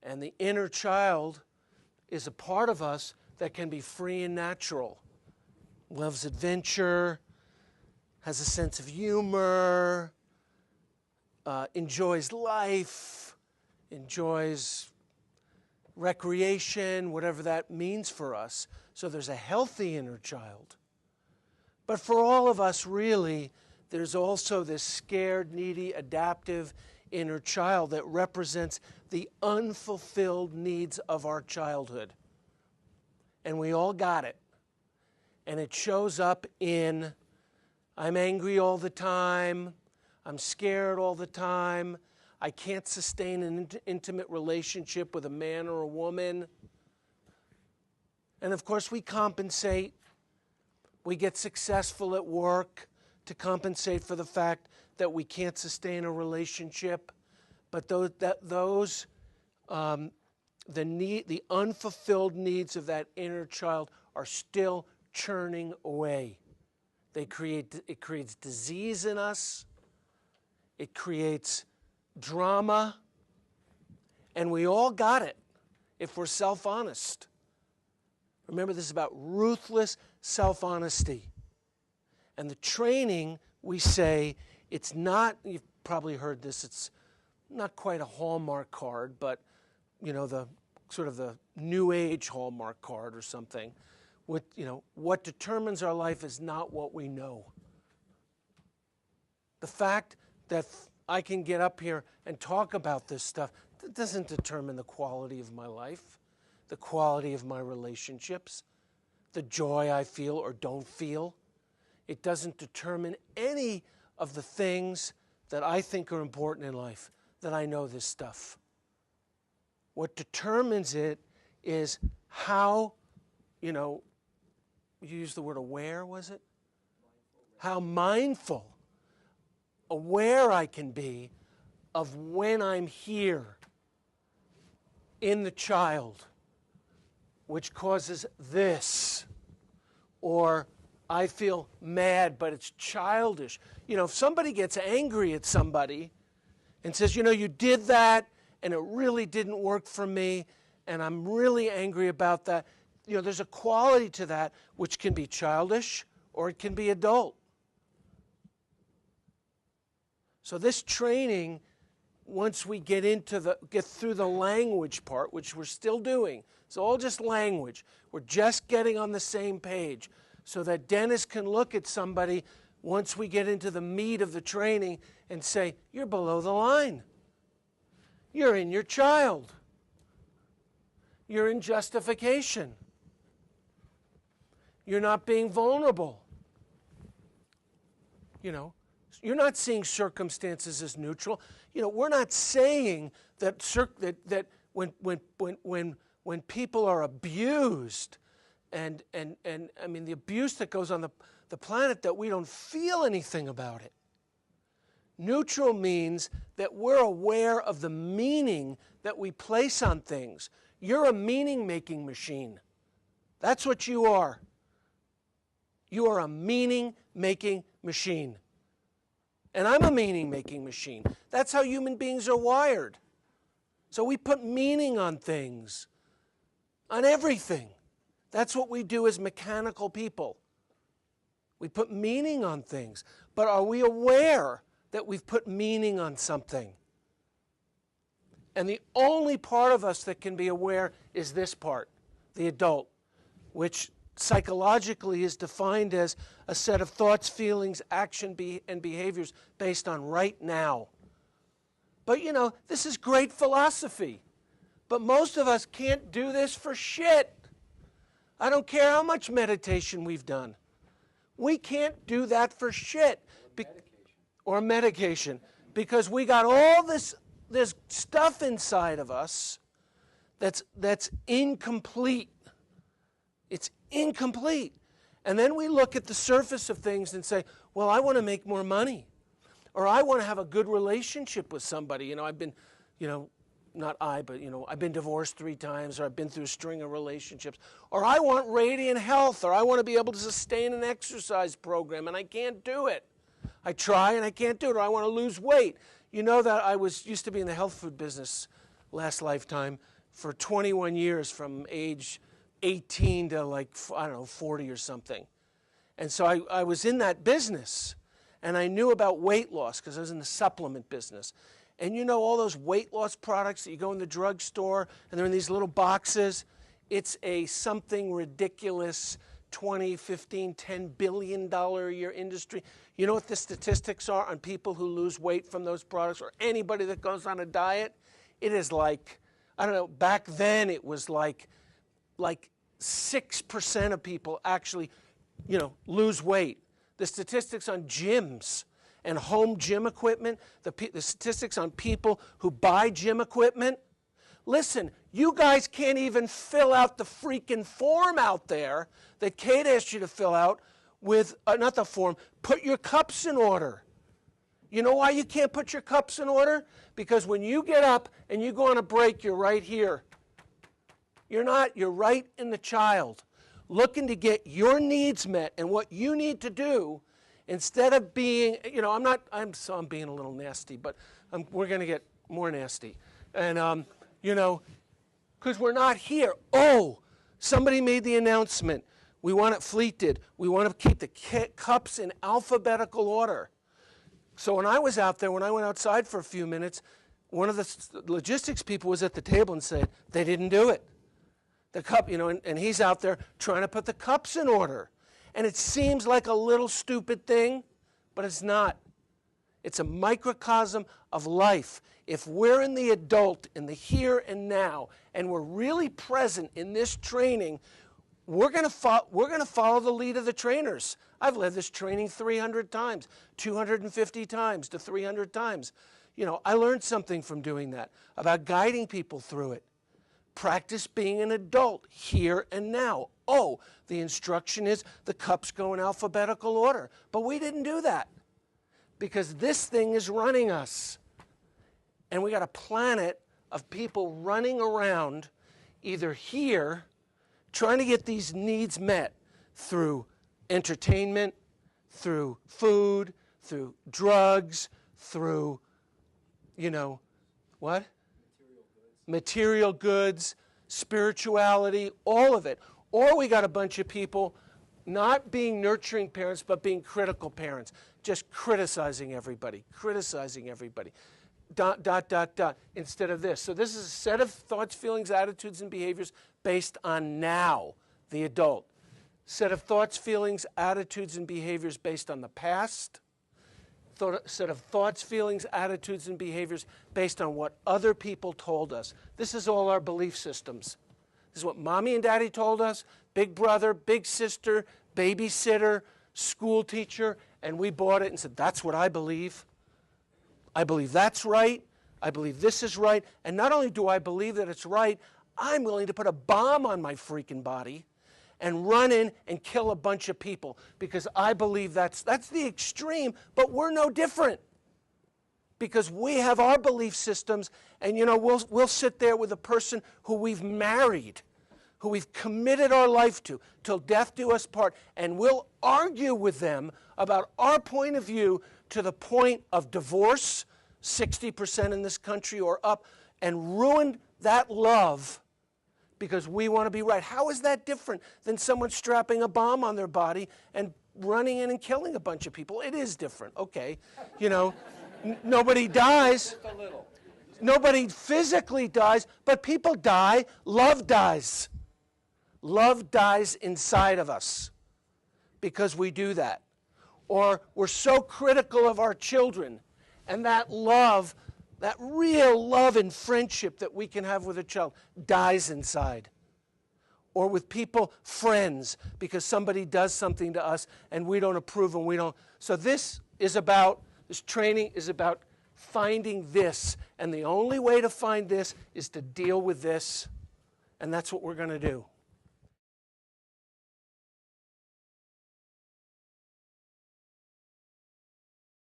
And the inner child is a part of us that can be free and natural. Loves adventure, has a sense of humor, enjoys life, enjoys recreation, whatever that means for us. So there's a healthy inner child. But for all of us, really, there's also this scared, needy, adaptive inner child that represents the unfulfilled needs of our childhood. And we all got it. And it shows up in, I'm angry all the time, I'm scared all the time, I can't sustain an intimate relationship with a man or a woman. And of course we compensate. We get successful at work to compensate for the fact that we can't sustain a relationship. But the unfulfilled needs of that inner child are still churning away. It creates disease in us. It creates drama. And we all got it if we're self-honest. Remember, this is about ruthless self-honesty. And the training, we say, it's not, you've probably heard this, it's not quite a Hallmark card, but, you know, the sort of the New Age Hallmark card or something. What determines our life is not what we know. The fact that I can get up here and talk about this stuff, that doesn't determine the quality of my life, the quality of my relationships, the joy I feel or don't feel. It doesn't determine any of the things that I think are important in life, that I know this stuff. What determines it is how, you used the word aware, was it? How mindful, aware I can be of when I'm here in the child, which causes this, or I feel mad, but it's childish. If somebody gets angry at somebody and says, you did that, and it really didn't work for me, and I'm really angry about that, there's a quality to that which can be childish or it can be adult. So this training, once we get through the language part, which we're still doing, it's all just language. We're just getting on the same page so that Dennis can look at somebody once we get into the meat of the training and say, you're below the line. You're in your child. You're in justification. You're not being vulnerable. You're not seeing circumstances as neutral. We're not saying that when people are abused, and I mean the abuse that goes on the planet, that we don't feel anything about it. Neutral means that we're aware of the meaning that we place on things. You're a meaning-making machine. That's what you are. You are a meaning-making machine. And I'm a meaning-making machine. That's how human beings are wired. So we put meaning on things, on everything. That's what we do as mechanical people. We put meaning on things. But are we aware that we've put meaning on something? And the only part of us that can be aware is this part, the adult, which psychologically is defined as a set of thoughts, feelings, action, and behaviors based on right now. But this is great philosophy. But most of us can't do this for shit. I don't care how much meditation we've done. We can't do that for shit. Or medication. Because we got all this stuff inside of us that's incomplete. It's incomplete. And then we look at the surface of things and say, well, I want to make more money. Or I want to have a good relationship with somebody. I've been, I've been divorced 3 times, or I've been through a string of relationships. Or I want radiant health, or I want to be able to sustain an exercise program, and I can't do it. I try and I can't do it, or I want to lose weight. That I used to be in the health food business last lifetime, for 21 years from age 18 to like, I don't know, 40 or something. And so I was in that business, and I knew about weight loss because I was in the supplement business. And you know all those weight loss products that you go in the drugstore, and they're in these little boxes? It's a something ridiculous 20, 15, $10 billion a year industry. You know what the statistics are on people who lose weight from those products, or anybody that goes on a diet? It is like, I don't know, back then it was like 6% of people actually, lose weight. The statistics on gyms and home gym equipment, the statistics on people who buy gym equipment. Listen, you guys can't even fill out the freaking form out there that Kate asked you to fill out with, not the form, put your cups in order. You know why you can't put your cups in order? Because when you get up and you go on a break, you're right here. You're not, you're right in the child, looking to get your needs met and what you need to do instead of being, I'm being a little nasty, but we're going to get more nasty. And, because we're not here. Oh, somebody made the announcement. We want it, Fleet did. We want to keep the cups in alphabetical order. So when I was out there, when I went outside for a few minutes, one of the logistics people was at the table and said, they didn't do it. The cup, and he's out there trying to put the cups in order. And it seems like a little stupid thing, but it's not. It's a microcosm of life. If we're in the adult, in the here and now, and we're really present in this training, we're going to follow the lead of the trainers. I've led this training 300 times, 250 times to 300 times. I learned something from doing that, about guiding people through it. Practice being an adult here and now. Oh, the instruction is the cups go in alphabetical order. But we didn't do that because this thing is running us. And we got a planet of people running around either here trying to get these needs met through entertainment, through food, through drugs, through, what? Material goods, spirituality, all of it. Or we got a bunch of people not being nurturing parents, but being critical parents, just criticizing everybody, instead of this. So this is a set of thoughts, feelings, attitudes, and behaviors based on now, the adult. Set of thoughts, feelings, attitudes, and behaviors based on the past. Set of thoughts, feelings, attitudes, and behaviors based on what other people told us. This is all our belief systems. This is what mommy and daddy told us, big brother, big sister, babysitter, school teacher, and we bought it and said, that's what I believe. I believe that's right. I believe this is right. And not only do I believe that it's right, I'm willing to put a bomb on my freaking body and run in and kill a bunch of people because I believe that's the extreme, but we're no different because we have our belief systems, and we'll sit there with a person who we've married, who we've committed our life to till death do us part, and we'll argue with them about our point of view to the point of divorce, 60% in this country or up, and ruin that love because we want to be right. How is that different than someone strapping a bomb on their body and running in and killing a bunch of people? It is different, okay. Nobody dies. Nobody physically dies, but people die. Love dies. Love dies inside of us because we do that. Or we're so critical of our children, and that love, that real love and friendship that we can have with a child dies inside. Or with people, friends, because somebody does something to us and we don't approve and we don't. So this training is about finding this. And the only way to find this is to deal with this. And that's what we're going to do.